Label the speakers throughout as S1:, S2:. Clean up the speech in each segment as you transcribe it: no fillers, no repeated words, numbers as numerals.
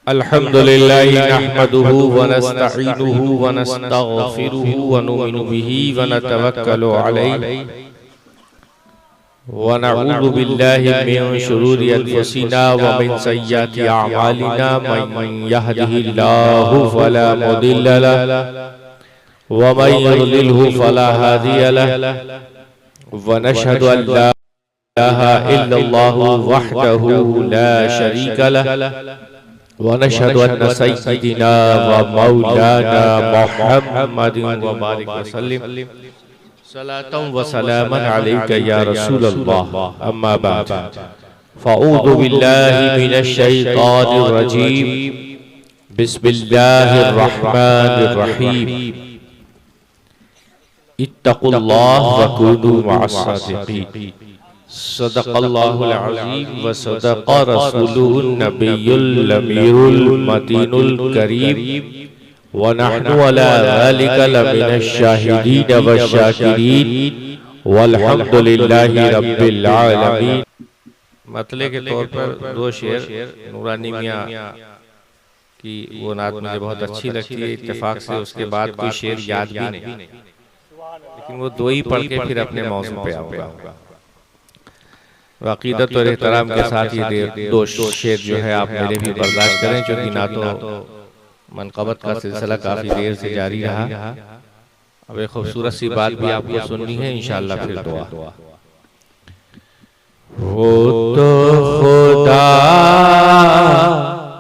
S1: अल्हम्दुलिल्लाहि नहमदुहु व नस्तईनुहु व नस्तगफिरुहु व नुमिनु बिही व नतवक्कलु अलैहि व नऊज़ु बिल्लाहि मिन शुरूरि अनफुसिना व मिन सय्यिआति अअमालिना मन यहदिहिल्लाहु फला मुदिल्ल लहु व मन युद्लिलहु फला हादिय लहु व नशहदु अन ला इलाहा इल्लल्लाहु वहदहु ला शरीका लहु वनशहदु अन्ना सय्यिदना व मौलाना मुहम्मदिन व बारिक वसल्लिम सलातन व सलामन अलैका या रसूलल्लाह अम्मा बाद फ़अऊज़ु बिल्लाहि मिनश शैतानिर रजीम बिस्मिल्लाहिर रहमानिर रहीम इत्तक़ुल्लाह व कूनू मअस सादिक़ीन सदक़ल्लाहुल अज़ीम व सदक़ रसूलुहुन नबियुल अमीरुल मतीनुल करीम व नहनु अला ज़ालिका लमिनश शाहिदीन व शाकिरीन वल्हम्दुलिल्लाहि रब्बिल आलमीन। मतले के तौर पर दो शेर नूरानी मियां की वो नात मुझे बहुत अच्छी लगती है, इत्तेफाक से उसके बाद कोई शेर याद भी नहीं, लेकिन वो दो ही पढ़ के फिर अपने मौजू पे आऊंगा। अक़ीदत और एहतराम के साथ ये दो शेर जो है आप मेरे भी बर्दाश्त करें, क्योंकि ना तो मनक़बत का सिलसिला काफ़ी देर से जारी रहा। अब एक खूबसूरत सी बात भी आपको सुननी है, इंशाअल्लाह फिर दुआ। वो तो खुदा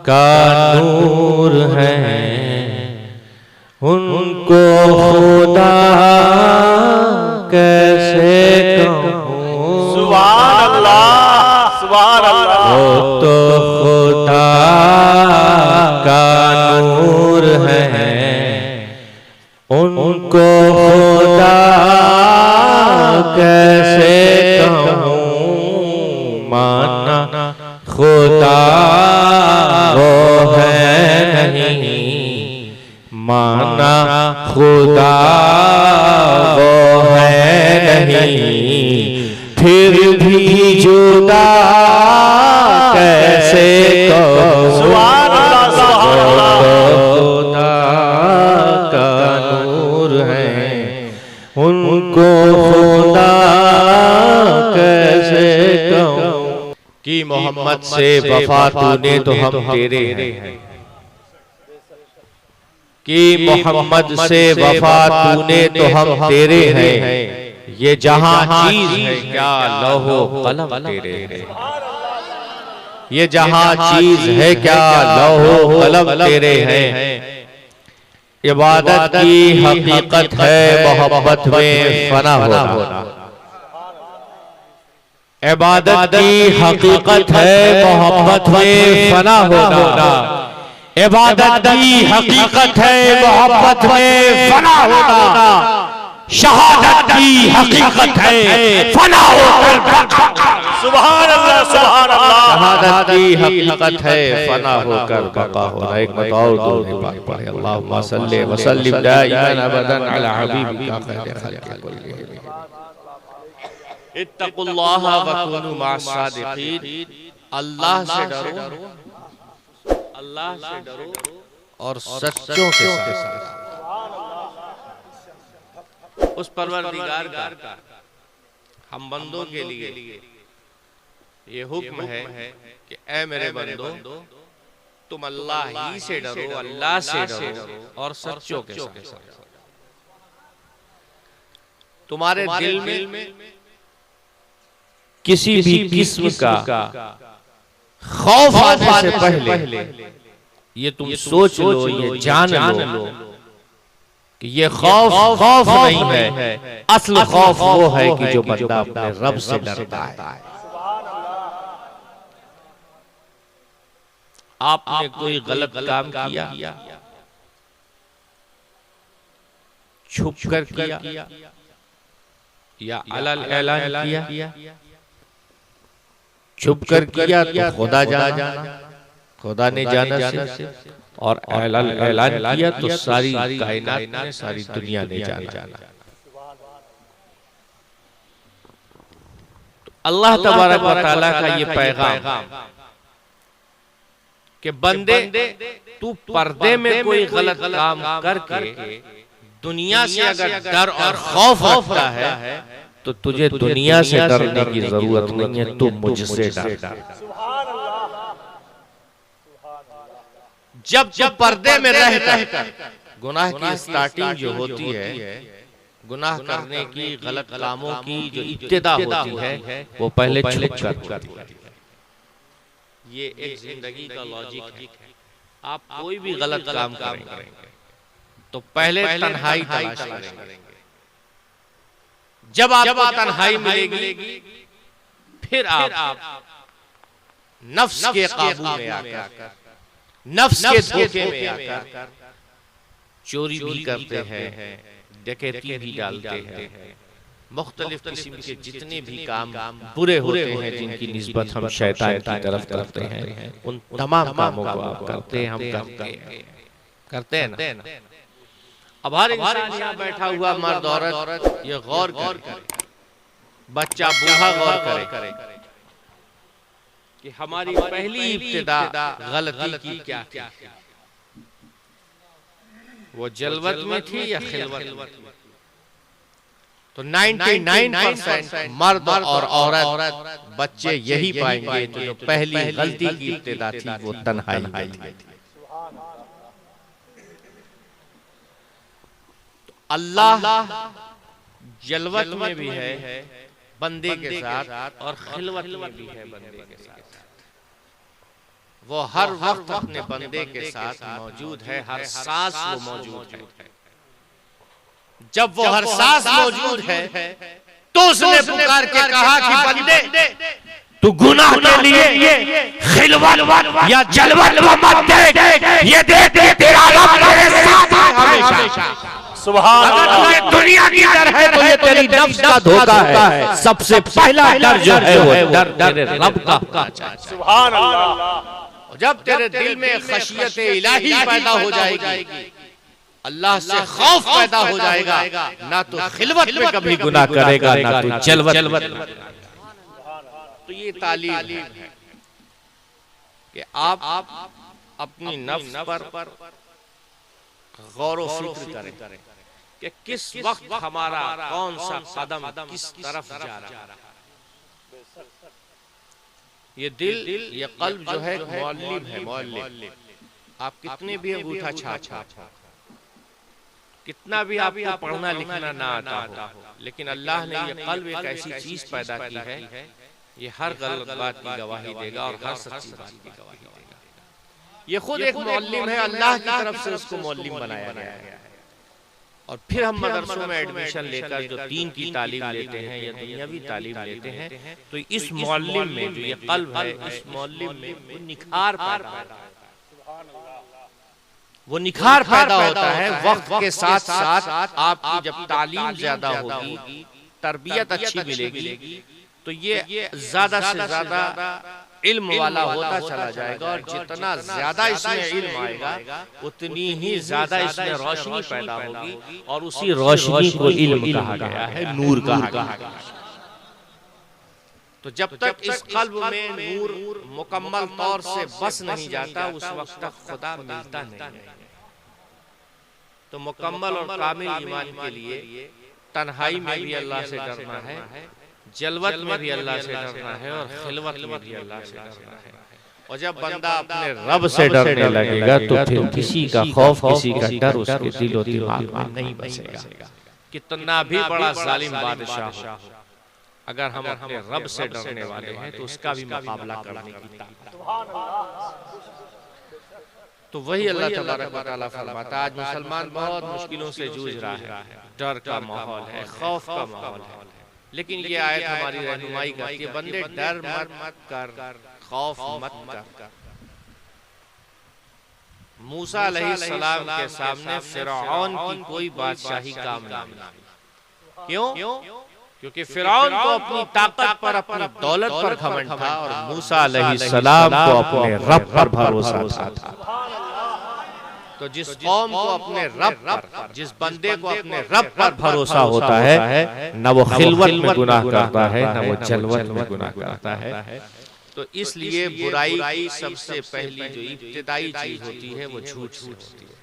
S1: का नूर है, उनको खुदा कैसे कहूँ, सुभान अल्लाह सुभान अल्लाह। वो तो खुदा का नूर है, उनको खुदा कैसे कहूँ, माना खुदा वो है नहीं, माना खुदा वो है नहीं, फिर भी जुदा कैसे कहूँ, सुभान अल्लाह सुभान अल्लाह। खुदा का नूर है, उनको खुदा कैसे कहूँ, कि मोहम्मद से वफा तूने तो हम तेरे हैं, कि मोहम्मद से वफा तूने तो हम तेरे हैं, ये जहां चीज है क्या लौहो कलम तेरे हैं, ये जहां चीज है क्या लौहो कलम तेरे हैं। इबादत की हकीकत है मोहब्बत में फना होना, इबादत की हकीकत है मोहब्बत में फना होना, इबादत की हकीकत है मोहब्बत में फना होना, शहादत की हकीकत है फना होकर, सुभान अल्लाह सुभान अल्लाह। शहादत की हकीकत है फना होकर बका होना। एक बताओ दो पाक पढ़े, अल्लाहुम्मा सल्ली व सल्लिम दाइमन अबदन अला हबीबिका खैर खल्क़ि कुल्लिहिम। इत्तक़ुल्लाह व कूनू मअस सादिक़ीन। अल्लाह से डरो, अल्लाह से डरो और सच्चों के साथ। उस परवरदिगार का हम बंदों के लिए ये हुक्म है कि ऐ मेरे बंदो, तुम अल्लाह ही से डरो, अल्लाह से डरो और सच्चों के साथ। तुम्हारे दिल में किसी भी किस्म का खौफ आने से पहले ये तुम सोच लो, ये जान लो कि ये खौफ नहीं है, असल खौफ वो है कि जो बंदा अपने रब से डरता है। आपने कोई गलत काम किया, छुप कर किया या अलल ऐलान किया, छुप कर किया तो खुदा जाना, खुदा ने जाना से, और ऐलान किया तो सारी कायनात ने, सारी दुनिया ने जाना। तो अल्लाह तबारक व तआला का ये पैगाम कि बंदे तू पर्दे में कोई गलत काम करके दुनिया से अगर डर और खौफ रखता है तो तुझे दुनिया से डरने की जरूरत नहीं है, तू मुझसे डर। जब जब पर्दे में रहकर गुनाह की स्टार्टिंग जो होती है, गुनाह करने की, गलत कामों की जो इब्तिदा होती है, वो पहले छुप कर होती है। ये एक जिंदगी का लॉजिक है। आप कोई भी गलत काम करेंगे तो पहले तन्हाई तलाश करेंगे। जब आपको तन्हाई मिलेगी फिर आप नफ्स के काबू में आकर, नफ्स के धोखे में आकर चोरी भी करते हैं, डकैती भी डालते हैं, मुख्तलिफ किस्म के जितने भी काम बुरे होते हैं जिनकी निस्बत हम शैतान की तरफ करते हैं, उन तमाम कामों को आप करते हैं, हम करते हैं ना। अब हर इंसान यहाँ बैठा हुआ मर्द औरत ये गौर करे, बच्चा बूढ़ा गौर करे कि हमारी पहली इब्तिदा गलती की क्या थी। वो जलवत में थी या खिलवत में? तो 99% मर्द और औरत बच्चे यही पाएंगे तो जो पहली गलती की इब्तिदा थी वो तन्हाई थी। तो अल्लाह जलवत में भी है बंदे के साथ और खिलवत में भी है बंदे के साथ। वो हर वक्त अपने बंदे के साथ मौजूद है, हर सांस वो मौजूद है। जब वो हर सांस मौजूद है तो उसने पुकार के कहा कि बंदे तू गुनाह के लिए खिलवत या जलवत मत देख, ये देख तेरा रब तेरे साथ है हमेशा। सुभान अल्लाह। दुनिया की डर है तो ये तेरी नफ्स का धोखा है। सबसे पहला डर जो है वो डर तेरे रब का। सुभान अल्लाह। जब तेरे दिल में खशियत इलाही पैदा हो जाएगी, अल्लाह से खौफ पैदा हो जाएगा, ना तो खिलवत में कभी गुनाह करेगा ना तो जलवत। तो ये तालीम है कि आप अपनी नफ्स पर गौर व फिक्र करें कि किस वक्त हमारा कौन सा कदम किस तरफ जा रहा है। ये दिल, ये कल्ब जो है मुअल्लिम है, मुअल्लिम। आप कितने भी अंगूठा छाप, कितना भी आपको पढ़ना लिखना ना आता हो, लेकिन अल्लाह ने ये कल्ब एक ऐसी चीज पैदा की है, ये हर गलत बात की गवाही देगा और हर सच्ची बात की गवाही देगा। ये खुद एक मुअल्लिम है, अल्लाह की तरफ से उसको मुअल्लिम बनाया गया है। और फिर हम मदरसों में एडमिशन लेकर जो दीन की तालीम लेते हैं या दुनियावी तालीम लेते हैं, तो इस मुअल्लिम में जो ये कल्ब है, इस मुअल्लिम में वो निखार पैदा होता है। वो निखार पैदा होता है वक्त के साथ साथ। आपकी जब तालीम ज्यादा होगी, तरबियत अच्छी मिलेगी, तो ये ज्यादा से ज्यादा इल्म वाला होता चला जाएगा। और जितना ज्यादा इसमें इल्म आएगा उतनी ही ज्यादा इसमें रोशनी पैदा होगी, और उसी रोशनी को इल्म कहा गया है, नूर कहा गया है। तो जब तक इस कल्ब में नूर मुकम्मल तौर से बस नहीं जाता, उस वक्त तक खुदा मिलता नहीं है। तो मुकम्मल और कामिल ईमान के लिए तन्हाई में भी अल्लाह से डरना है, जलवत में भी अल्लाह से डरना है, और खिलवत में भी अल्लाह से डरना है। और जब बंदा अपने रब से डरने लगेगा तो फिर किसी का खौफ, किसी का डर उसके दिलो दिमाग में नहीं बसेगा। कितना भी बड़ा जालिम बादशाह हो, अगर हम अपने रब से डरने वाले हैं तो उसका भी मुकाबला करने की ताकत। तो वही अल्लाह तबारक व तआला फरमाता है, आज मुसलमान बहुत मुश्किलों से जूझ रहा है, डर का माहौल है, खौफ का माहौल है। लेकिन ये आयत हमारी रहनुमाई करती है, बंदे डर मत कर, खौफ मत कर। मूसा अलैहिस्सलाम के सामने फिरौन की कोई बादशाही काम नहीं आई। क्यों? क्योंकि फिरौन को अपनी ताकत पर, अपनी दौलत पर घमंड था, और मूसा अलैहिस्सलाम को अपने रब पर भरोसा था। तो जिस कौम को अपने रब पर, जिस बंदे को अपने रब पर भरोसा होता है, न वो खिलवत में गुनाह करता है, न वो जलवत में गुनाह करता है। तो इसलिए बुराई की सबसे पहली जो इब्तिदाई चीज होती है वो झूठ से होती है।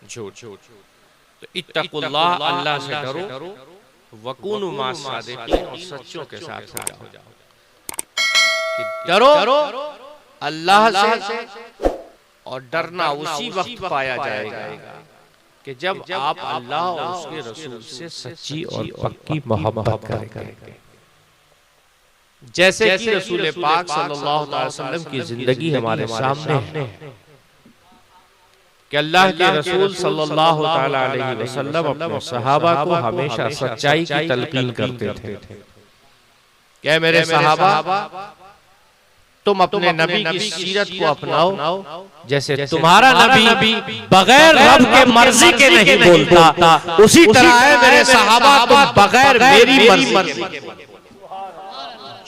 S1: झूठ। तो इत्तकुल्लाह, अल्लाह से डरो, वकूनु मा सादिकीन, और सच्चों के साथ हो जाओ। डरो अल्लाह से, और डरना उसी वक्त पाया जाएगा कि जब आप अल्लाह और उसके रसूल से सच्ची और पक्की मोहब्बत करेंगे। जैसे कि रसूल पाक सल्लल्लाहु अलैहि वसल्लम की जिंदगी हमारे सामने है कि अल्लाह के रसूल सल्लल्लाहु अलैहि वसल्लम अपने सहाबा को हमेशा सच्चाई की तलकीन करते थे। क्या मेरे सहाबा, तुम अपने नबी की सीरत को अपनाओ, जैसे तुम्हारा नबी बगैर रब के मर्जी के नहीं बोलता, उसी तरह है मेरे सहाबा, तुम बगैर मेरी मर्जी के बोलो।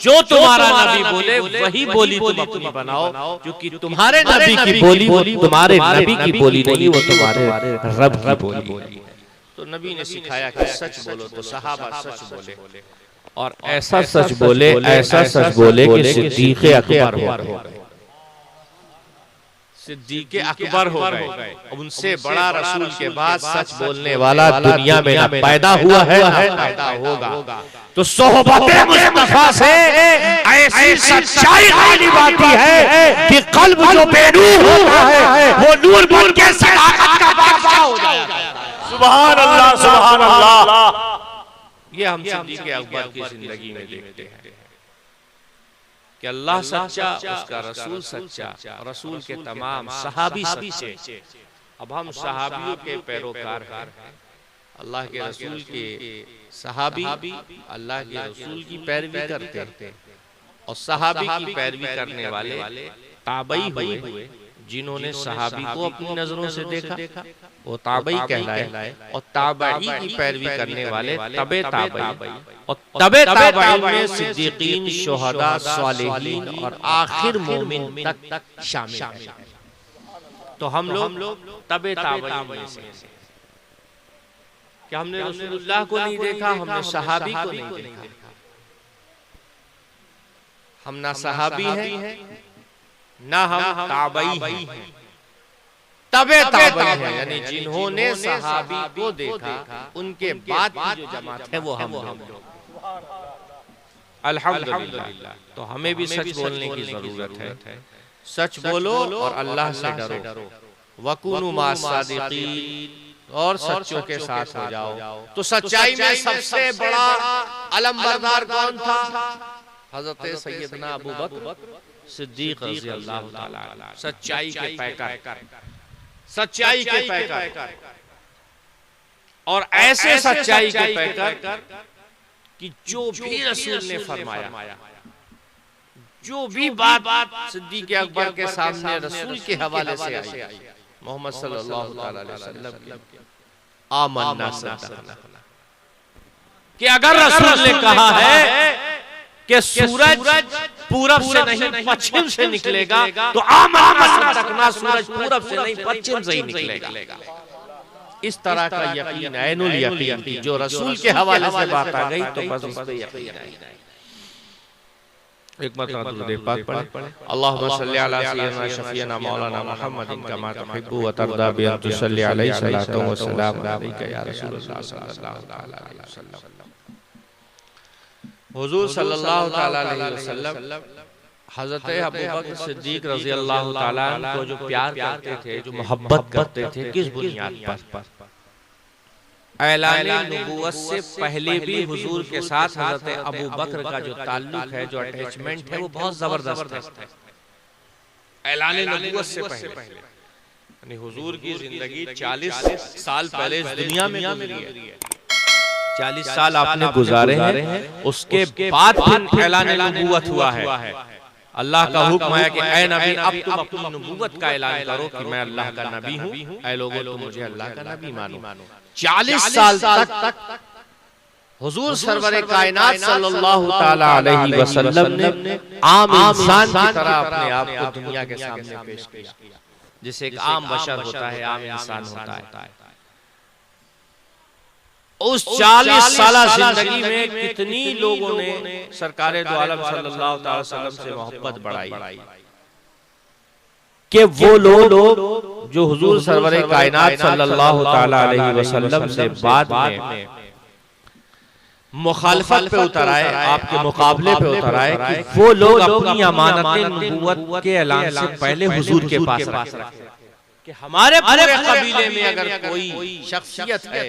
S1: जो तुम्हारा नबी बोले वही बोली तुम अपनी बनाओ, क्योंकि तुम्हारे नबी की बोली वो तुम्हारे नबी की बोली नहीं, वो तुम्हारे रब की बोली। तो नबी ने सिखाया कि सच बोलो, तो सहाबा सच बोले, और ऐसा सच बोले कि सिद्दीक़ अकबर हो गए। सिद्दीक़ अकबर हो गए। उनसे बड़ा रसूल के बाद सच बोलने वाला दुनिया में न पैदा हुआ है न पैदा होगा। तो सोहबते मुस्तफा से ऐसी सच्चाई गालिब आती है कि कल्ब जो बेनूर होता है वो नूर बन के सदाकत का बादशाह हो जाएगा।
S2: सुभान अल्लाह, सुभान अल्लाह।
S1: ये हम सिद्दीक़ अकबर की जिंदगी में देखते हैं कि अल्लाह सच्चा, उसका रसूल सच्चा, रसूल के तमाम सहाबी सच्चे। अब हम सहाबियों के पैरोकार हैं। अल्लाह के रसूल के सहाबी अल्लाह के रसूल की पैरवी करते हैं, और सहाबी की पैरवी करने वाले ताबई हुए। जिन्होंने सहाबी को अपनी नजरों से देखा वो ताबई कहलाए, और ताबई की पैरवी करने वाले तबे ताबई, और तबे ताबई में सिद्दीकीन, शुहदा, सालिहीन और आखिर मोमिन तक शामिल है। तो हम लोग तबे ताबई में से कि हमने रसूलुल्लाह को नहीं देखा, हमने सहाबी को नहीं देखा। हम ना सहाबी हैं ना हम ताबई हैं, तबे ताबई हैं, यानी जिन्होंने सहाबी को देखा उनके बाद की जो जमात है वो हम लोग। अल्हम्दुलिल्लाह। तो हमें भी सच बोलने की जरूरत है। सच बोलो और अल्लाह से डरो, वकूनु मा सादिकीन, और सच्चों के साथ हो जाओ। तो सच्चाई में सबसे बड़ा अलमबरदार कौन था? हजरत सैयदना अबू बकर सिद्दीक रज़ी अल्लाह ताला अन्हु। सच्चाई के पैकर, सच्चाई के पैकर, और ऐसे सच्चाई के पैकर कि जो भी रसूल ने फरमाया, जो भी बात सिद्दीक अकबर के सामने रसूल के हवाले से आई, मोहम्मद सल्लल्लाहु अलैहि वसल्लम की आमन्ना सद्दक़ना, कि अगर रसूल ने कहा है कि सूरज पूरब से नहीं पश्चिम से निकलेगा, तो आमन्ना सद्दक़ना, सूरज पूरब से नहीं पश्चिम से ही निकलेगा। इस तरह का यकीन, ऐनुल यकीन की जो रसूल के हवाले से बात आ गई तो बस उस पे यकीन है। एक मरतबा दुरूद पाक पढ़े, अल्लाहुम्मा सल्लि अला सय्यिदना शफीना मौलाना मुहम्मदिन कमा तुहिब्बु व तर्दा बि अन तुसल्ली अलैहि सलातु व सलाम अलैका या रसूलल्लाह सल्लल्लाहु अलैहि वसल्लम। हुजूर सल्लल्लाहु अलैहि वसल्लम हजरत अबू बकर सिद्दीक रज़ी अल्लाह ताला अन्हु को जो प्यार करते थे, जो मोहब्बत करते थे, किस बुनियाद पर? ऐलान नबूवत से पहले भी हुजूर के साथ हजरत अबू बकर का जो ताल्लुक है, जो अटैचमेंट है, वो बहुत जबरदस्त है। ऐलान नबूवत से पहले, यानी हुजूर की जिंदगी 40 साल पहले इस दुनिया में गुजरी है। 40 साल आपने गुजारे हैं, उसके बाद फिर ऐलान नबूवत हुआ है। अल्लाह का हुक्म है कि ऐ नबी, अब तुम अपनी नबूवत का ऐलान करो कि मैं अल्लाह का नबी हूँ, ऐ लोगों तुम मुझे अल्लाह का नबी मानो। 40 साल तक हुजूर सरवरे कायनात सल्लल्लाहु ताला अलैहि वसल्लम ने आम इंसान की तरह अपने आप को दुनिया के सामने पेश किया, जैसे एक आम बशर होता है, आम इंसान होता है। उस 40 साल जिंदगी में कितनी लोगों ने सरकारे दो आलम सल्लल्लाहु अलैहि वसल्लम से मोहब्बत बढ़ाई कि वो लोग जो हुजूर सरवरे कायनात सल्लल्लाहु ताला अलैहि वसल्लम से बाद में मुखालफत पे उतर आए, आपके मुकाबले पे उतर आए, कि वो लोग अपनी अमानतें नबूवत के ऐलान से पहले हुजूर के पास रखे कि हमारे पूरे कबीले में अगर कोई शख्सियत है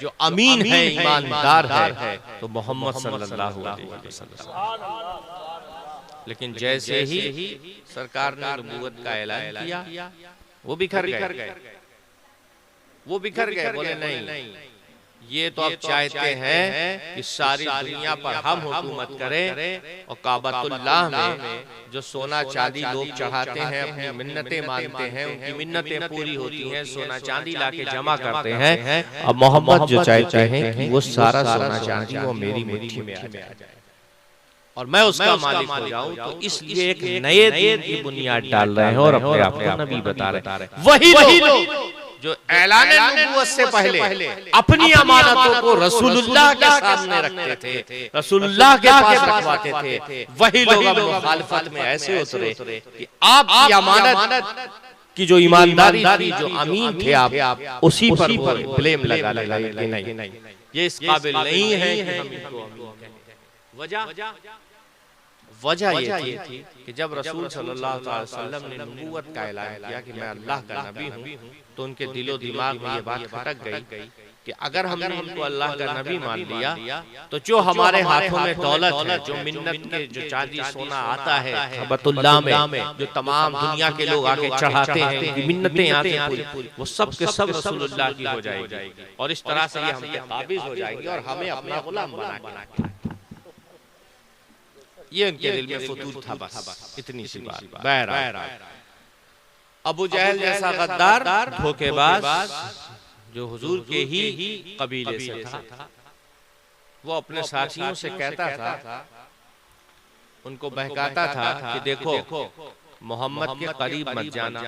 S1: जो अमीन है, ईमानदार है, तो मोहम्मद सल्लल्लाहु अलैहि वसल्लम। लेकिन जैसे ही सरकार ने नबूवत का ऐलान किया, वो बिखर गए, बोले नहीं, ये तो अब चाहते हैं कि सारी दुनिया पर हम हुकूमत करें, और काबतुल्लाह में जो सोना चांदी लोग चढ़ाते हैं, अपनी मिन्नतें मानते हैं, उनकी मिन्नतें पूरी होती हैं, सोना चांदी लाके जमा करते हैं। अब मोहम्मद जो चाहते हैं कि वो सारा सोना चांदी वो मेरी मुट्ठी में आ जाए और मैं उसका मालिक हो जाऊं, तो इसलिए एक नए दीन की बुनियाद डाल रहे हैं और अपने आप को नबी बता रहे हैं। वही लोग जो ऐलान नबूवत से पहले अपनी अमानतों को रसूलुल्लाह के सामने रखते थे, रसूलुल्लाह के पास रखवाते थे, वही लोग अब मुखालफत में ऐसे उतरे कि आपकी अमानत की जो ईमानदारी थी, जो अमीन थे आप, उसी पर ब्लेम लगा कि नहीं, ये इस काबिल नहीं है कि हम इनको अमीन कहें। वजह ये थी कि जब रसूल सल्लल्लाहु अलैहि वसल्लम ने नबूवत का ऐलान किया कि मैं अल्लाह का नबी हूँ, तो उनके दिलो दिमाग में ये बात खटक गई कि अगर हमने इनको अल्लाह का नबी मान लिया, तो जो हमारे हाथों में दौलत है, जो मिन्नत के जो चांदी सोना आता है काबतुल्लाह में, जो तमाम दुनिया के लोग आके चढ़ाते हैं, मिन्नतें आती हैं, वो सब के सब रसूलुल्लाह की हो जाएगी, और इस तरह से ये हम पे काबिज हो जाएंगे और हमें अपना गुलाम बना के। ये उनके दिल में फतूर था, बस इतनी सी बात। बहरहाल अबू जहल जैसा गद्दार धोखेबाज जो हुजूर के ही कबीले से था, वो अपने साथियों से कहता था, उनको बहकाता था कि देखो मोहम्मद के करीब मत जाना।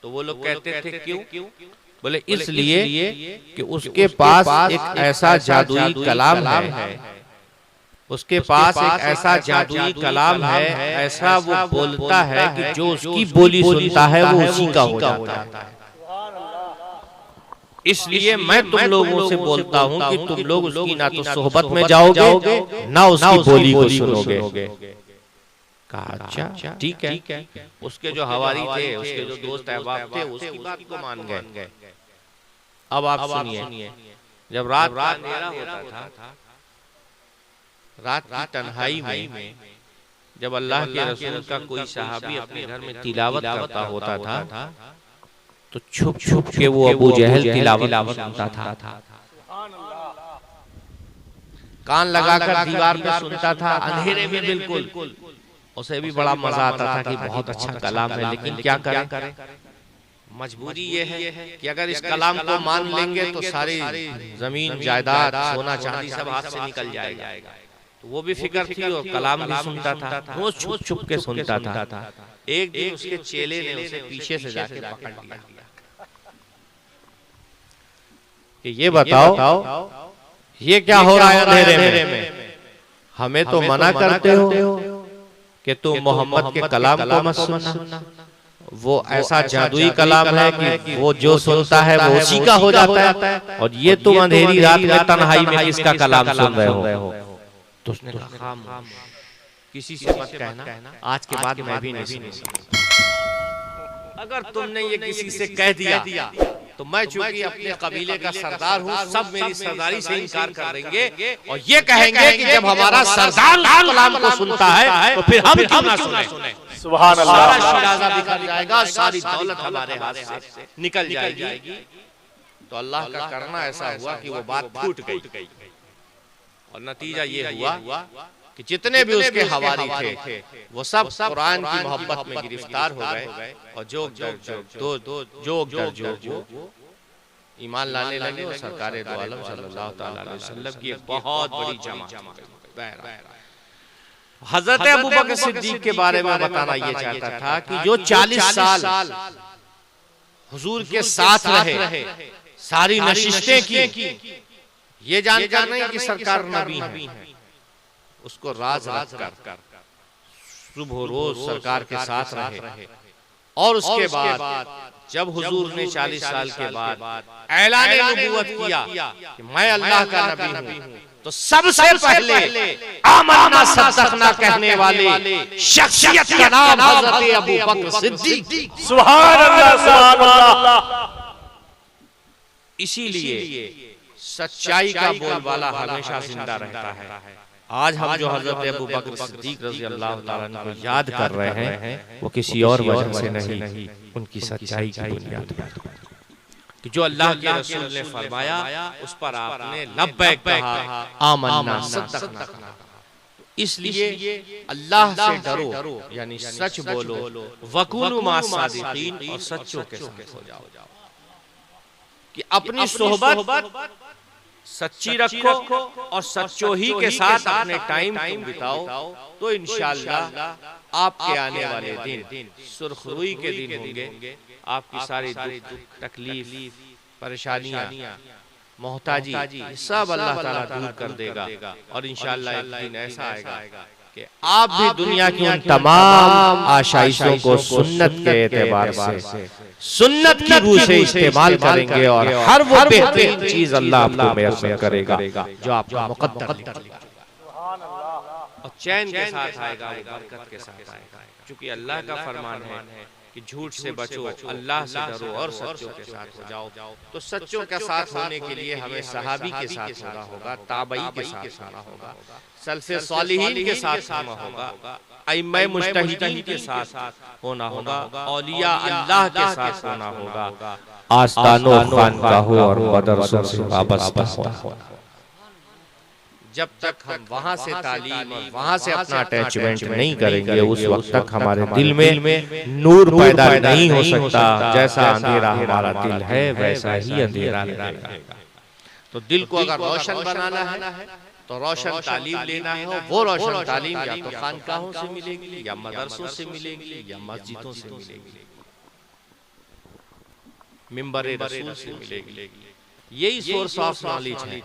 S1: तो वो लोग कहते थे क्यों? बोले इसलिए कि उसके पास एक ऐसा जादुई कलाम है, उसके पास एक ऐसा जादुई कलाम है, ऐसा वो बोलता है कि जो उसकी बोली सुनता है वो उसी का हो जाता है। इसलिए मैं तुम लोगों से बोलता हूँ कि तुम लोग उसकी ना तो सोहबत में जाओगे, ना उसकी बोली को सुनोगे। कहा अच्छा ठीक है। उसके जो हवारी थे, उसके जो दोस्त अहबाब थे, उसकी बात को मान गए। अब आप सुनिए, जब रात का अंधेरा होता था, रात की तन्हाई में जब अल्लाह के रसूल का कोई सहाबी अपने घर में तिलावत करता होता था, तो छुप छुप के वो अबू जहल तिलावत सुनता था, कान लगाकर दीवार पे सुनता था, अंधेरे में बिल्कुल। उसे भी बड़ा मजा आता था कि बहुत अच्छा कलाम है, लेकिन क्या करें, मजबूरी ये है कि अगर इस कलाम को मान लेंगे तो सारी जमीन जायदाद सोना चांदी सब हाथ से निकल जाएगा। तो वो भी फिक्र थी और कलाम भी सुनता था, रोज छुप छुप के सुनता था। एक दिन उसके चेले ने उसे पीछे से जाके पकड़ लिया कि ये बताओ ये क्या हो रहा है अंधेरे में? हमें तो मना करते हो कि तुम मोहम्मद के कलाम को मत सुनना। वो ऐसा जादुई कलाम है कि वो जो सुनता है वो उसी का हो जाता है, और ये तुम अंधेरी रात में तन्हाई में किसका कलाम सुन रहे हो? तो उसने कहा किसी से मत कहना, आज के बाद मैं भी नहीं सुनूंगा। अगर तुमने ये किसी से कह दिया तो मैं चूंकि अपने कबीले का सरदार हूँ, सब मेरी सरदारी से इनकार कर देंगे और ये कहेंगे कि जब हमारा सरदार कलाम को सुनता है तो फिर हम क्यों ना सुने।
S2: सुभान अल्लाह।
S1: सारा शिराजा बिखर जाएगा, सारी दौलत हमारे हाथ से निकल जाएगी। तो अल्लाह का करना ऐसा हुआ कि वो बात फूट गई, और नतीजा ये हुआ कि जितने भी उसके हवारी थे वो सब कुरान की मोहब्बत में गिरफ्तार हो गए, और जो ईमान लाने लगे और सरकारे दो आलम सल्लल्लाहु अलैहि वसल्लम की एक बहुत बड़ी जमात। हजरत अबू बकर सिद्दीक के बारे में बताना ये चाहता था कि जो 40 साल हुजूर के साथ रहे, सारी नशिस्तें की, ये जानकर नहीं कि सरकार नबी है, उसको राज रख कर सुबह रोज सरकार के साथ रहे। और उसके बाद जब हुजूर ने 40 साल के बाद ऐलान नबूवत किया कि मैं अल्लाह का नबी हूं, तो सबसे पहले आमन्ना सद्दक़ना कहने वाले शख्सियत का नाम हज़रत अबू बकर सिद्दीक।
S2: सुभान अल्लाह, सुभान अल्लाह।
S1: इसीलिए सच्चाई का बोलबाला हमेशा जिंदा रहता है। आज हम जो हजरत अबू बकर सिद्दीक रज़ी अल्लाह तआला अन्हु को याद कर रहे हैं, वो किसी और वजह से नहीं, उनकी सच्चाई की बुनियाद पर कि जो अल्लाह के रसूल ने फरमाया उस पर आपने लब्बैक कहा, आमन्ना सद्दक़ना। इसलिए अल्लाह से डरो, यानी सच बोलो, वकूनु मास सादिकीन, और सच्चों के साथ हो जाओ, कि अपनी सोहबत सच्ची रखो और सच्चों ही के साथ अपने टाइम तुम बिताओ, तो इंशाअल्लाह आपके आने वाले दिन सुरखरुई के दिन होंगे। आपकी सारी दुख तकलीफ परेशानियां मोहताजी सब अल्लाह ताला दूर कर देगा। और इंशाअल्लाह एक दिन ऐसा आएगा कि आप भी दुनिया की उन तमाम आशाइशों को सुन्नत के एतबार से, सुन्नत की रूह से इस्तेमाल करेंगे और हर वो बेहतरीन चीज अल्लाह आपको मैसर करेगा जो आपका मुकद्दर है, और चैन के साथ आएगा, बरकत के साथ आएगा। क्योंकि अल्लाह का फरमान है कि झूठ से बचो, अल्लाह से डरो और सच्चों के साथ हो जाओ। तो सच्चों के साथ होने के लिए हमें सहाबी के साथ होना होगा, ताबई के साथ होना होगा, सल्फ़े सालिहीन के साथ होना होगा, अइम्मा मुज्तहिदीन के साथ होना होगा, औलिया अल्लाह के साथ होना होगा, आस्तानों खानकाहों और मदरसों से वाबस्ता होना। जब तक हम वहां से तालीम और वहां से अपना अटैचमेंट नहीं करेंगे, उस वक्त तक हमारे दिल में नूर पैदा नहीं हो सकता। जैसा अंधेरा हमारा दिल है वैसा ही अंधेरा रहेगा। तो दिल को अगर रोशन बनाना है तो रोशन तालीम लेना है। वो रोशन तालीम या तो खानकाहों से मिलेगी, या मदरसों से मिलेगी, या मस्जिदों से मिलेगी, मिंबर रसूल से मिलेगी। यही सोर्स ऑफ नॉलेज है,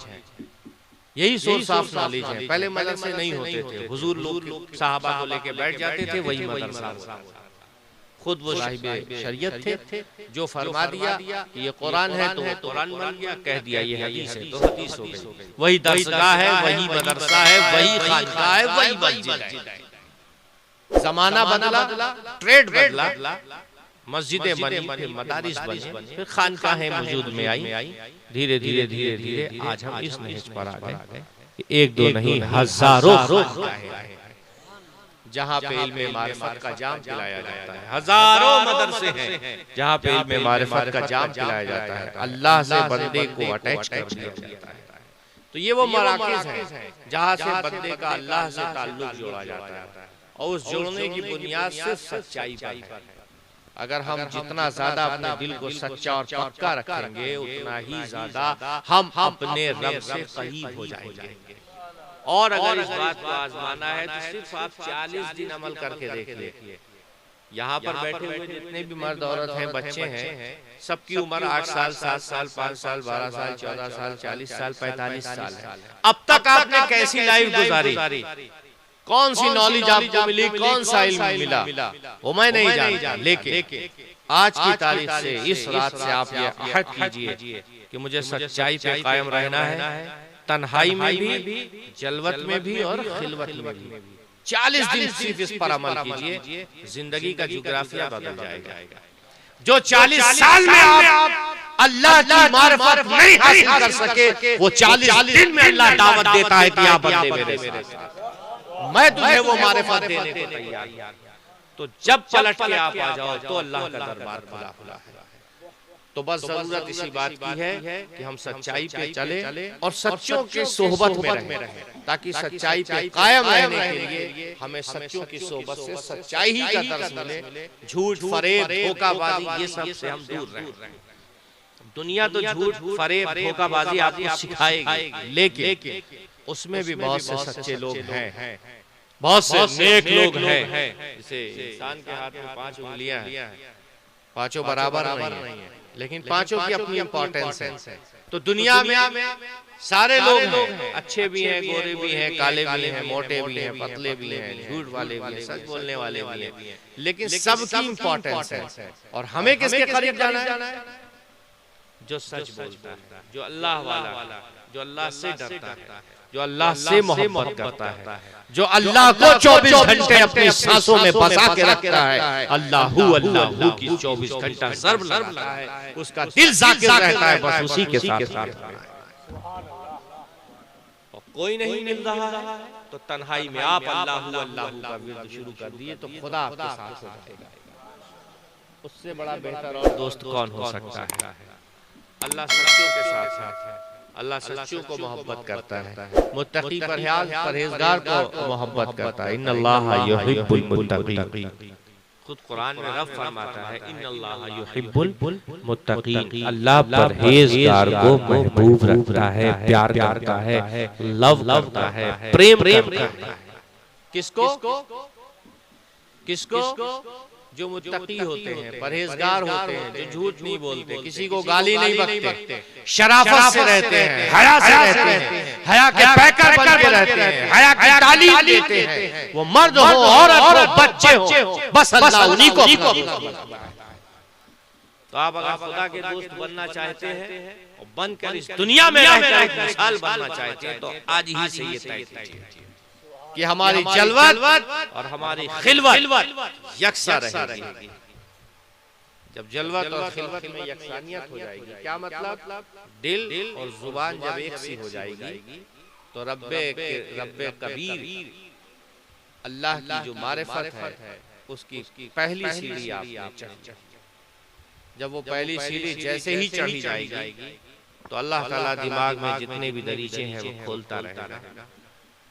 S1: यही सोर्स ऑफ नॉलेज है। पहले मदरसे नहीं होते थे, हुजूर लोग साहबा को लेके बैठ जाते थे, वही मदरसा। खुद वो साहिब शरीयत थे, जो फरमा दिया कि ये कुरान है तो वो कुरान बन गया, कह दिया ये हदीस है तो हदीस हो गई। वही दरसगाह है, वही मदरसा है, वही खानकाह है, वही मस्जिद है। जमाना बदला, ट्रेड बदला, मस्जिदें बनी, फिर मदारिस बनी, फिर खानकाहें वजूद में आई। धीरे धीरे धीरे धीरे आज हम इस नहज पर आ गए, एक दो नहीं हजारों जहाँ पे इल्मे मारिफत का जाम पिलाया जाता है। हजारों मदरसे हैं जहाँ पे इल्मे मारिफत का जाम पिलाया जाता है, अल्लाह से बंदे को अटैच कर दिया जाता है। तो ये वो मराकिज़ हैं जहाँ से बंदे का अल्लाह से ताल्लुक जोड़ा जाता है, और उस जोड़ने की बुनियाद सिर्फ सच्चाई पर है। अगर हम जितना ज्यादा अपने दिल को सच्चा और पक्का रखेंगे, उतना ही ज्यादा हम अपने रब से करीब हो जाएंगे। और अगर इस बात को आजमाना है तो सिर्फ आप 40 दिन अमल करके देखिए। यहाँ पर बैठे हुए जितने भी मर्द औरत हैं, बच्चे हैं, सबकी उम्र 8 साल, 7 साल, 5 साल, 12 साल, 14 साल, 40 साल, 45 साल है। अब तक आपने कैसी लाइफ गुजारी, कौन सी नॉलेज आपको मिली, कौन सा इल्म मिला, वो मैं नहीं जानता। लेकिन आज की तारीख से, इस रात से आप ये अहद कीजिए कि मुझे सच्चाई पे कायम रहना है, तन्हाई में भी, जलवत में भी और खिलवत में भी। 40 दिन सिर्फ इस पर अमल कीजिए, जिंदगी का जुग्राफिया बदल जाएगा। जो 40 साल में आप अल्लाह की मारिफत नहीं हासिल कर सके, वो 40 दिन में अल्लाह दावत देता है कि आप बंदे मेरे साथ, मैं तुझे वो मारिफत देने को तैयार। तो जब पलट के आप आ जाओ तो अल्लाह का दरबार खुला है। तो बस जरूरत इसी बात की है कि हम सच्चाई पे चले और सच्चों की सोहबत में रहें, ताकि सच्चाई पे कायम रहने के लिए हमें सच्चों की सोहबत से सच्चाई ही का दर्स मिले। झूठ, फरेब, धोखाबाजी, ये सब से हम दूर रहें। दुनिया तो झूठ, फरेब, धोखाबाजी आपको सिखाएगी, लेकिन उसमें भी बहुत से सच्चे लोग हैं, बहुत से नेक लोग हैं। जैसे इंसान के हाथ में 5 उंगलियां हैं, पांचों बराबर नहीं है, लेकिन पांचों की अपनी इंपॉर्टेंस है। तो दुनिया में सारे लोग हैं, अच्छे भी हैं, गोरे भी हैं, काले भी हैं, मोटे भी हैं, पतले भी हैं, झूठ वाले भी हैं, सच बोलने वाले भी हैं, लेकिन सबकी इंपॉर्टेंस है। और हमें किसके करीब जाना है? जो सच बोलता है, जो अल्लाह वाला, जो अल्लाह से डरता है, जो अल्लाह से मोहब्बत करता है, जो अल्लाह को 24 घंटे अपनी सांसों में बसा के रखता है। अल्लाहू अल्लाहू की 24 घंटा सर्व लगता है, उसका दिल जाकिर रहता है, बस उसी के साथ। कोई नहीं मिल रहा है तो तन्हाई में आप अल्लाहू अल्लाहू का विर्द शुरू कर दिए तो खुदा आपके साथ हो जाएगा। उससे बड़ा बेहतर और दोस्त कौन हो सकता है? अल्लाह सच्चों के साथ है, अल्लाह सच्चों को मोहब्बत करता है, मुत्तकी परहेजगार को मोहब्बत करता है। इन्नल्लाहा युहिब्बुल मुत्तकीन, खुद कुरान में रब फरमाता है इन्नल्लाहा युहिब्बुल मुत्तकीन, अल्लाह परहेजगार को महबूब रखता है, प्यार करता है, लव करता है, प्रेम करता है। किसको? जो मुत्तकी होते हैं, परहेजगार होते हैं, जो झूठ नहीं बोलते, किसी को गाली नहीं बकते, शराफत से रहते हैं, हया से रहते हैं, हया के पैकर बन के रहते हैं, हया की तालीम देते हैं। वो मर्द हो, औरत हो, बच्चे हो, बस अल्लाह उन्हीं को। तो आप अगर खुदा के दोस्त बनना चाहते हैं और बनकर इस दुनिया में रहकर मिसाल बनना चाहते हैं तो आज ही से ये तय कीजिए कि हमारी जलवत और हमारी खिलवत यकसा रहेगी। जब जलवत और खिलवत में यकसानियत हो जाएगी, क्या मतलब? दिल और जुबान जब एक सी हो जाएगी तो रब्बे कबीर अल्लाह की जो मारिफत है उसकी पहली सीढ़ी आपने चढ़ी। जब वो पहली सीढ़ी जैसे ही चढ़ी जाएगी तो अल्लाह ताला दिमाग में जितने भी दरीचे हैं वो खोलता रहेगा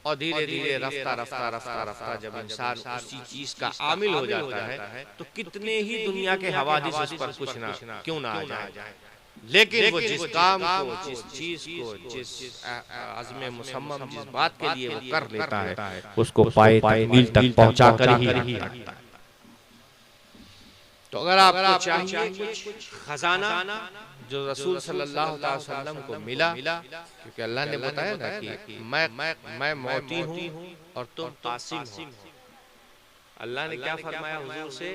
S1: और धीरे धीरे रफ्ता जब इंसान उसी चीज का आमिल हो जाता है तो कितने ही दुनिया के हवादिस उस पर कुछ ना क्यों ना आ जाए, लेकिन वो जिस काम को, जिस चीज को, जिस अज़्म मुसम्मम, जिस बात के लिए वो कर लेता है उसको पाए तकमील तक पहुंचा कर ही रखता है। तो अगर आपको चाहिए कुछ खजाना जो रसूल सल्लल्लाहु अलैहि वसल्लम को मिला, क्योंकि अल्लाह ने बताया ना कि मैं मौती हूँ और तुम कासिम हो। अल्लाह ने क्या फरमाया हुजूर से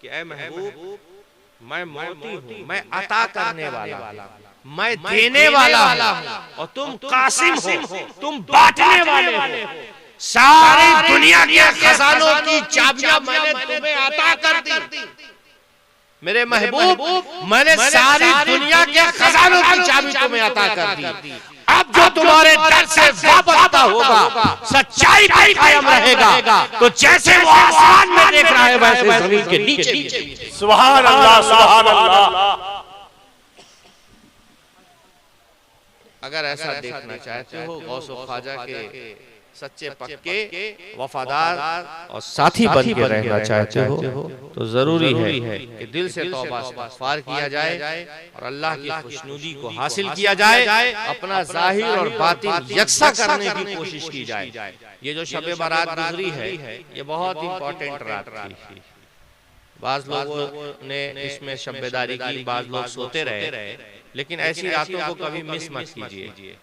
S1: कि ऐ महबूब, मैं मौती हूँ, मैं अता करने वाला, मैं देने वाला हूँ और तुम कासिम हो, तुम बांटने वाले हो। सारी दुनिया के खजानों की चाबियां मैंने तुम्हें अता कर दी मेरे महबूब, मैंने सारी दुनिया के खजानों की चाबी तुम्हें अता कर दी। अब जो तुम्हारे डर से वाबस्ता होगा, सच्चाई पर कायम रहेगा, तो जैसे वो आसमान में देख रहा है वैसे जमीन के नीचे।
S2: सुभान अल्लाह, सुभान अल्लाह।
S1: अगर ऐसा देखना चाहते हो, गौस ख्वाजा के सच्चे पक्के वफादार और साथी बन के रहना चाहते हो तो जरूरी है कि दिल से तौबा इस्तग़फ़ार किया जाए और अल्लाह की खुशनुदी को हासिल किया जाए, अपना ज़ाहिर और बातिन यकसा करने की कोशिश की जाए। ये जो शब बारात गुजरी है ये बहुत इंपॉर्टेंट रात थी। बाज़ लोगों ने इसमें शब्बेदारी की, बाज़ लोग सोते रहे, लेकिन ऐसी रातों को कभी मिस मत कीजिए,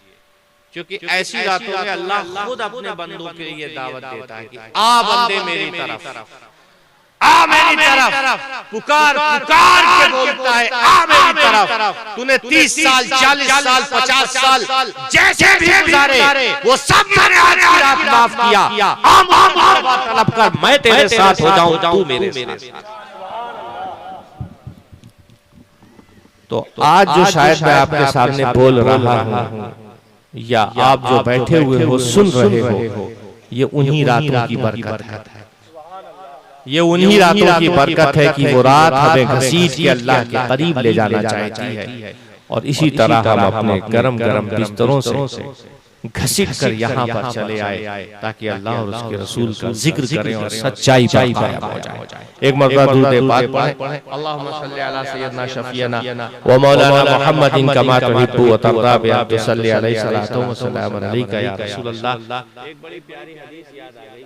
S1: क्योंकि ऐसी रातों में अल्लाह खुद अपने बंदों के लिए दावत देता है कि आ बंदे मेरी तरफ, आ मेरी तरफ, पुकार पुकार के बोलता है आ मेरी तरफ। तूने 30 साल 40 साल 50 साल जैसे भी गुजारे वो सब मैंने आज की रात माफ किया। तलब कर मैं तेरे साथ हो जाऊं, तू मेरे साथ। तो आज जो शायद मैं आपके सामने बोल रहा हूँ या आप जो बैठे हुए हो सुन रहे हो, ये उन्हीं रातों की बरकत है। ये उन्हीं रातों की बरकत है कि वो रात हमें घसीट के अल्लाह के करीब ले जाना चाहती है। और इसी तरह हम अपने गरम गरम बिस्तरों से घसीट कर यहाँ पर चले आए ताकि अल्लाह और उसके रसूल का जिक्र करें और सच्चाई पर कायम हो जाए। एक मरतबा दुरूद पाक पढ़ें, अल्लाहुम्मा सल्ली अला सय्यदना शफीना व मौलाना मुहम्मदिन कमा तुहिब्बु व तर्दा बि आप सल्ली अलैहि सलातो व सलाम अलैका या रसूल अल्लाह। एक बड़ी प्यारी हदीस याद आ गई,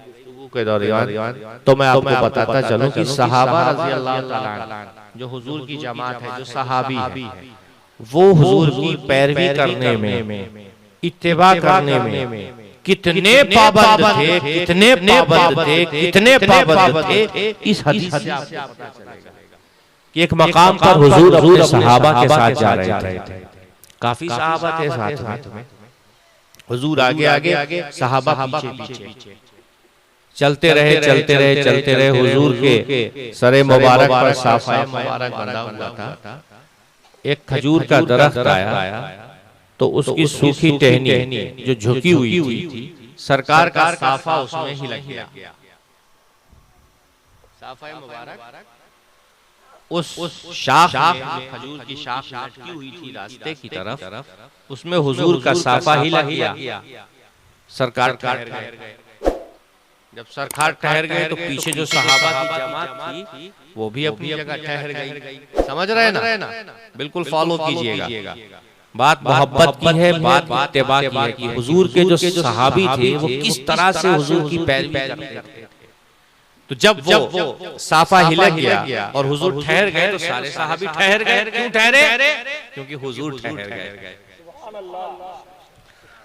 S1: के दौरान तो मैं आपको बताता चलूं कि सहाबा रज़ी अल्लाह ताला अन्हु जो हुजूर की जमात है, जो सहाबी है, वो हुजूर की पैरवी करने में, इत्तिबा करने में कितने पाबंद थे, कितने पाबंद थे, कितने पाबंद थे। इस हदीस से आपको पता चलेगा कि एक मकाम पर हुजूर अपने सहाबा के साथ जा रहे थे। काफी सहाबा थे साथ में, हुजूर आगे आगे, सहाबा पीछे पीछे। चलते रहे हुजूर के सरे मुबारक पर साफा मुबारक बंधा हुआ था। एक खजूर का दरख्त आया तो उसकी सूखी टहनी जो झुकी हुई थी, सरकार का साफा उसमें ही लग गया। साफा मुबारक उस शाख में, खजूर की शाख लटकी हुई थी रास्ते की तरफ, उसमें हुजूर का साफा ही लग गया। सरकार ठहर गए। जब सरकार ठहर गए तो पीछे जो सहाबा की जमात थी वो भी अपनी जगह ठहर गई। समझ रहे ना? बिल्कुल फॉलो कीजिएगा। बात मोहब्बत की है, बात इत्तिबा की है कि हुजूर के जो सहाबी थे वो किस तरह से हुजूर की पैरवी करते थे। तो जब वो साफा हिल गया और हुजूर ठहर गए तो सारे सहाबी ठहर गए। क्यों ठहरे? क्योंकि हुजूर ठहर गए।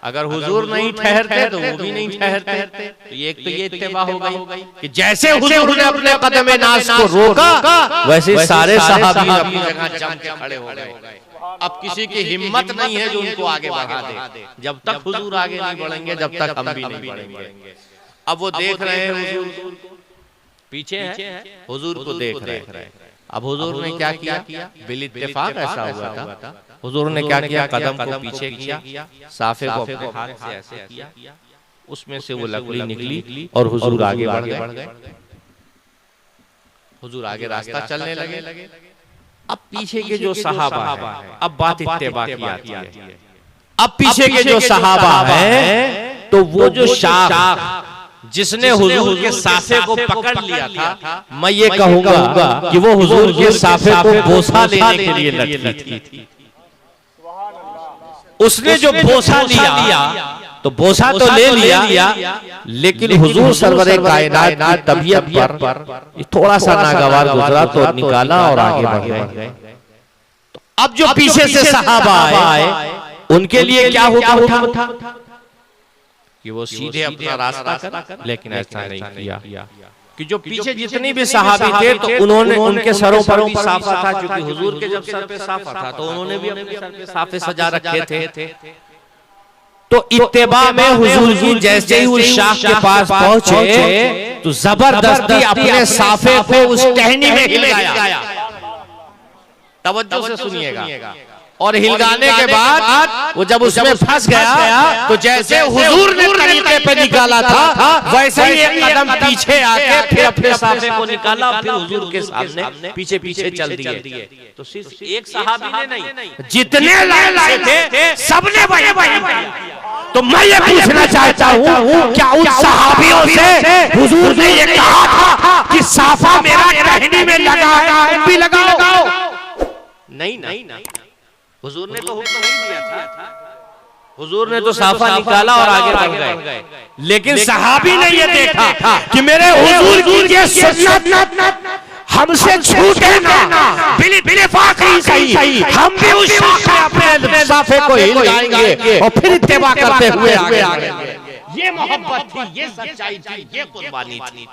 S1: अगर हुजूर नहीं ठहरते तो वो भी नहीं ठहरते। तो ये इत्तिबा हो गई कि जैसे हुजूर ने अपने कदम नाज़ को रोका, वैसे सारे सहाबी अपनी जगह जम के खड़े हो गए। अब किसी की हिम्मत नहीं है जो उनको आगे बढ़ा दे। जब तक हुजूर आगे नहीं बढ़ेंगे, जब तक हम भी नहीं बढ़ेंगे। अब वो देख रहे हैं हुजूर पीछे है, हुजूर को देख रहे हैं। अब हुजूर ने क्या किया? बिल इत्तेफाक ऐसा हुआ था, हुजूर ने क्या किया? कदम को पीछे किया, साफे को अपने हाथ से ऐसे किया, उसमें से वो लकड़ी निकली और हुजूर आगे बढ़ गए। हुजूर आगे रास्ता चलने लगे। अब पीछे के जो सहाबा है, अब बात इत्तिबा की आती है। अब पीछे के जो सहाबा है तो वो जो शाख जिसने हुजूर के साफे को पकड़ लिया था, मैं ये कहूंगा कि वो हुजूर के साफे को बोसा लेने के लिए लटकी थी। उसने जो बोसा लिया तो बोसा तो ले लिया, लेकिन हुजूर सरवरे कायनात की तबीयत पर थोड़ा सा नागवार गुजरा तो निकाला और आगे बढ़ गए। तो अब जो पीछे से सहाबा आए उनके लिए क्या हुक्म था कि वो सीधे अपना रास्ता कर, लेकिन ऐसा नहीं किया कि जो पीछे जितनी भी सहाबी थे तो उन्होंने, उनके सरों पर भी साफा था, क्योंकि हुजूर के जब सर पे साफा था तो उन्होंने भी अपने सर पे साफे सजा रखे थे। तो इत्तिबा में हुजूर की जैसे ही उस शाख के पास पहुंचे तो जबरदस्ती अपने साफे को उस टहनी में हिलाया। तवज्जो से सुनिएगा। और हिलगाने के बाद वो जब उसमें फंस गया तो जैसे हुजूर ने तरीके पे निकाला था, वैसे ही एक कदम पीछे आके फिर अपने साफे को निकाला, फिर हुजूर के सामने पीछे पीछे चल दिए। तो सिर्फ एक सहाबी ने नहीं, जितने लाए थे सबने वही। तो मैं ये पूछना चाहता हूँ, क्या उन सहाबियों से हुजूर ने ये कहा था कि साफा मेरा टहनी में लगा है, तुम भी लगाओ? नहीं, हुजूर ने तो हुक्म नहीं दिया था। हुजूर ने तो साफा निकाला और आगे बढ़ गए। लेकिन सहाबी ने ये देखा कि मेरे हुजूर की ये सुन्नत हमसे छूटे ना, बिल-इत्तिफाक ही सही, हम भी उस शाख में अपने साफे को हिलाएंगे और फिर इत्तिबा करते हुए आगे। ये मोहब्बत थी, ये सच्चाई थी, ये कुर्बानी थी।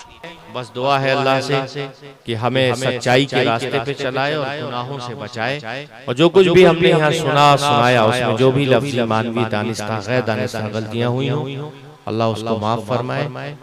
S1: बस दुआ है अल्लाह से कि हमें सच्चाई के रास्ते पे चलाए और गुनाहों से बचाए। और जो कुछ भी हमने यहाँ सुनाया उसमें जो भी लफ्ज़ी मानवी दानिस्ता गैर दानिस्ता गलतियाँ हुई हों, अल्लाह उसको माफ फरमाए।